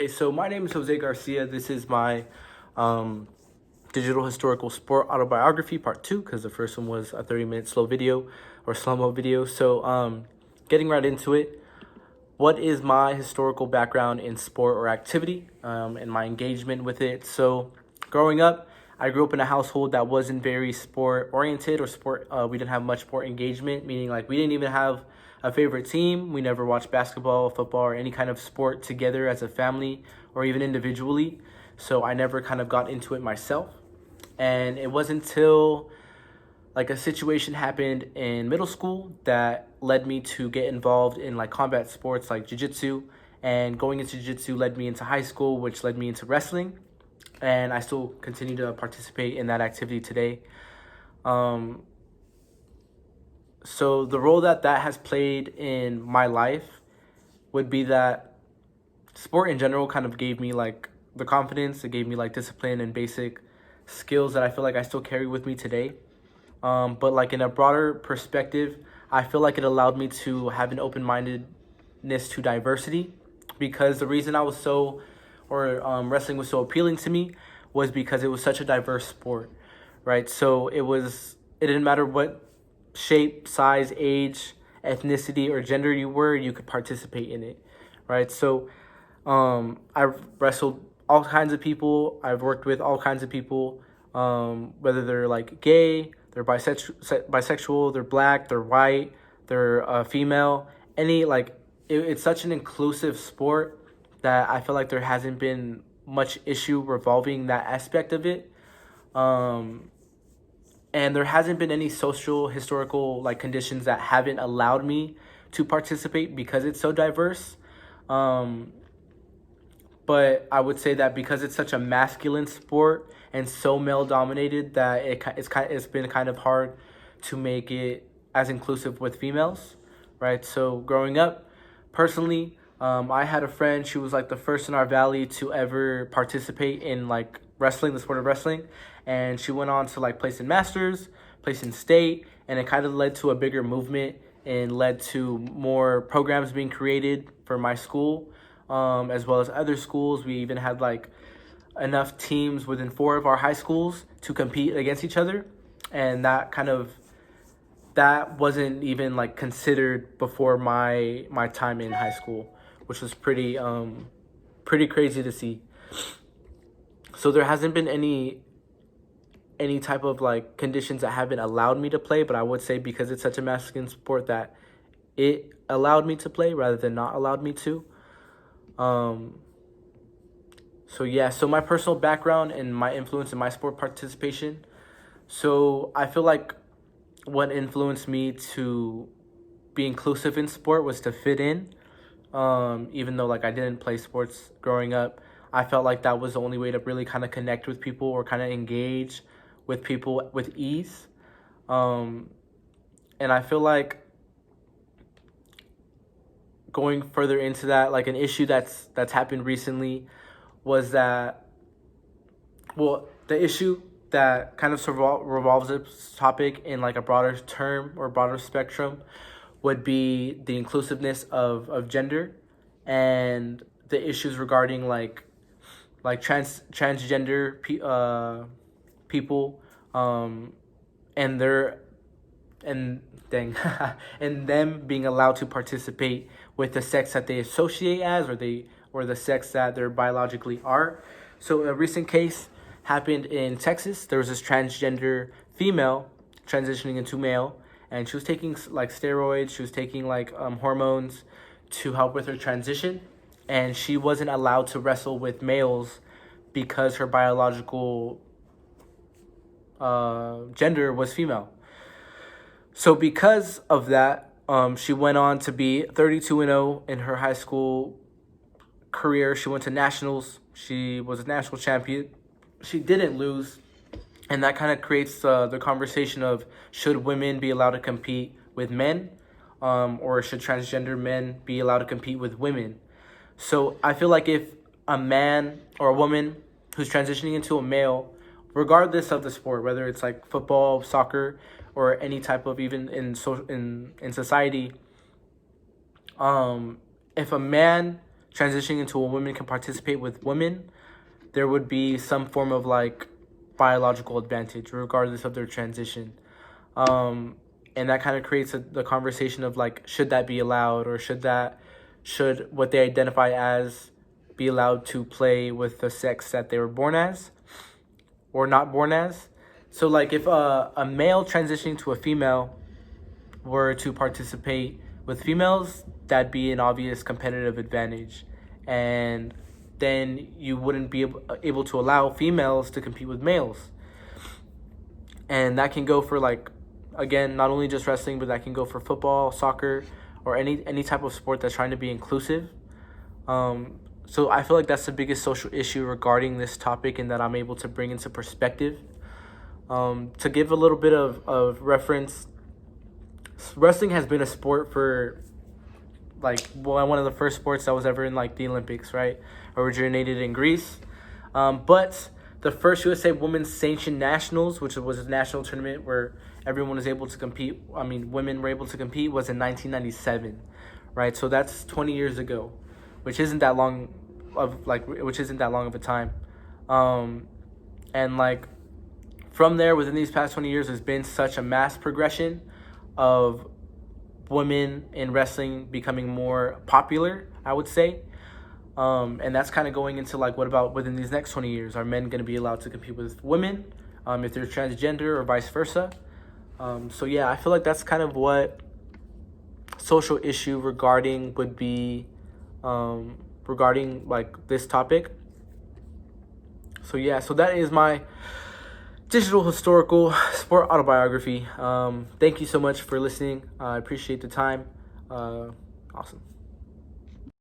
Okay, so my name is Jose Garcia. This is my um, digital historical sport autobiography part two, because the first one was a 30-minute slow video or slow mo video. So, getting right into it, what is my historical background in sport or activity and my engagement with it? So, growing up, I grew up in a household that wasn't very sport oriented or sport. We didn't have much sport engagement, meaning like we didn't even have a favorite team. We never watched basketball, football, or any kind of sport together as a family or even individually. So I never kind of got into it myself. And it wasn't until like a situation happened in middle school that led me to get involved in like combat sports like jiu-jitsu, and going into jiu-jitsu led me into high school, which led me into wrestling, and I still continue to participate in that activity today. um, so the role that has played in my life would be that sport in general kind of gave me like the confidence, it gave me like discipline and basic skills that I feel like I still carry with me today. But like in a broader perspective, I feel like it allowed me to have an open mindedness to diversity, because the reason I was so, or wrestling was so appealing to me was because it was such a diverse sport, right? So it didn't matter what shape, size, age, ethnicity, or gender you were, you could participate in it, right? So I've wrestled all kinds of people. I've worked with all kinds of people, whether they're like gay, they're bisexual, they're black, they're white, they're female. It's such an inclusive sport that I feel like there hasn't been much issue revolving that aspect of it. Um, and there hasn't been any social historical like conditions that haven't allowed me to participate because it's so diverse. Um, but I would say that because it's such a masculine sport and so male dominated, that it's been kind of hard to make it as inclusive with females, right? So growing up, personally, I had a friend. She was like the first in our valley to ever participate in like wrestling, the sport of wrestling, and she went on to like place in masters, place in state, and it kind of led to a bigger movement and led to more programs being created for my school, as well as other schools. We even had like enough teams within four of our high schools to compete against each other, and that wasn't even like considered before my time in high school, which was pretty crazy to see. So there hasn't been any type of like conditions that haven't allowed me to play, but I would say because it's such a masculine sport that it allowed me to play rather than not allowed me to. Um, so yeah, so my personal background and my influence in my sport participation. So I feel like what influenced me to be inclusive in sport was to fit in. Even though like I didn't play sports growing up, I felt like that was the only way to really kind of connect with people or kind of engage with people with ease. Um, and I feel like going further into that, like an issue that's happened recently was that, well, the issue that kind of revolves this topic in like a broader term or broader spectrum would be the inclusiveness of gender, and the issues regarding like transgender people, um, and their and dang and them being allowed to participate with the sex that they associate as, or the sex that they biologically are. So a recent case happened in Texas. There was this transgender female transitioning into male, and she was taking like steroids. She was taking like hormones to help with her transition, and she wasn't allowed to wrestle with males because her biological gender was female. So because of that, she went on to be 32-0 in her high school career. She went to nationals. She was a national champion. She didn't lose, and that kind of creates the conversation of, should women be allowed to compete with men, or should transgender men be allowed to compete with women? So I feel like if a man or a woman who's transitioning into a male, regardless of the sport, whether it's like football, soccer, or any type of, even in society, if a man transitioning into a woman can participate with women, there would be some form of like biological advantage regardless of their transition. And that kind of creates the conversation of like, should that be allowed, or should what they identify as be allowed to play with the sex that they were born as or not born as. So like if a male transitioning to a female were to participate with females, that'd be an obvious competitive advantage. And then you wouldn't be able to allow females to compete with males. And that can go for like, again, not only just wrestling, but that can go for football, soccer, or any type of sport that's trying to be inclusive. So I feel like that's the biggest social issue regarding this topic, and that I'm able to bring into perspective. To give a little bit of reference, wrestling has been a sport for like one of the first sports that was ever in like the Olympics, right? Originated in Greece. But the first USA Women's Sanctioned Nationals, which was a national tournament where everyone was able to compete, women were able to compete, was in 1997, right? So that's 20 years ago, which isn't that long of a time. And like from there, within these past 20 years, there's been such a mass progression of women in wrestling becoming more popular, I would say. And that's kind of going into like, what about within these next 20 years? Are men going to be allowed to compete with women if they're transgender, or vice versa? So yeah, I feel like that's kind of what social issue regarding would be, regarding like this topic. So yeah, so that is my digital historical sport autobiography. Thank you so much for listening. I appreciate the time. Awesome.